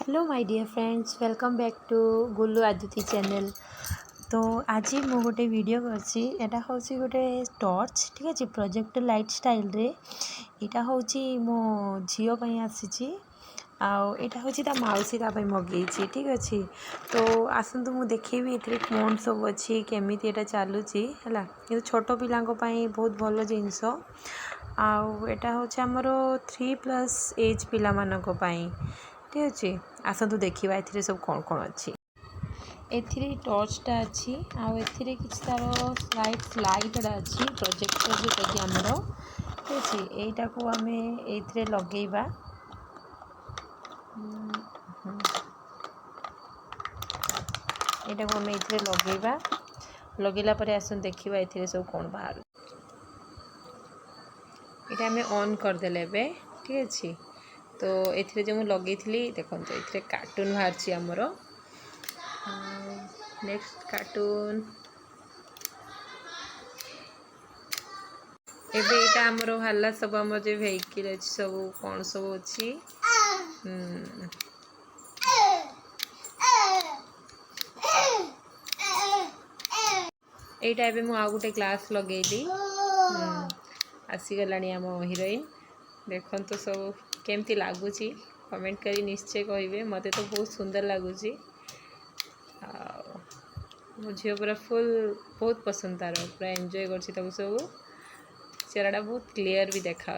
Hello my dear friends, welcome back to Gullu Aditi channel. तो आज मु गोटे वीडियो करছি एटा होची गोटे टॉर्च। ठीक है, प्रोजेक्ट लाइट स्टाइल रे एटा होची मो झियो पई आसीची आउ एटा होची ता माउसी ता पई मगेची। ठीक अछि, तो आसंतु मु देखेबी एथरे कोन सब अछि केमिति एटा चालुची हला। ये छोटो पिलांको पई बहुत भलो जिंसो आउ एटा होची हमरो 3+ एज पिला मानको पई। ठीक अच्छे, आसतु देखा ए सब कौन कौन अच्छी ए टॉर्चटा अच्छी आउ ए किसी तार स्लाइडा अच्छी प्रोजेक्टर जोटा कि आमर। ठीक अच्छे, यहीटा को आम ये लगेबा यहाँ को आम ये लगेबा लगेला पर आसन देखा ए सब कौन बाहर ये आम ऑन करदेले बे। ठीक अच्छे, तो ये जो मुझे लगे देखो ये कार्टून बाहर आमर। नेक्स्ट कार्टून एबे यहाँ आमर बाहर सब आम जो वेहिकल अच्छी सब कौन सब अच्छी यहीटा एबे मु आउ गोटे ग्लास लगेली आसीगला आम हिरोइन। देखो तो सब केमती लगुच कमेंट करी निश्चय कहे, मत तो बहुत सुंदर लगुच। मो झील पूरा फुल बहुत पसंद तार पूरा एंजॉय कर सब चेहराटा बहुत क्लियर भी देखा।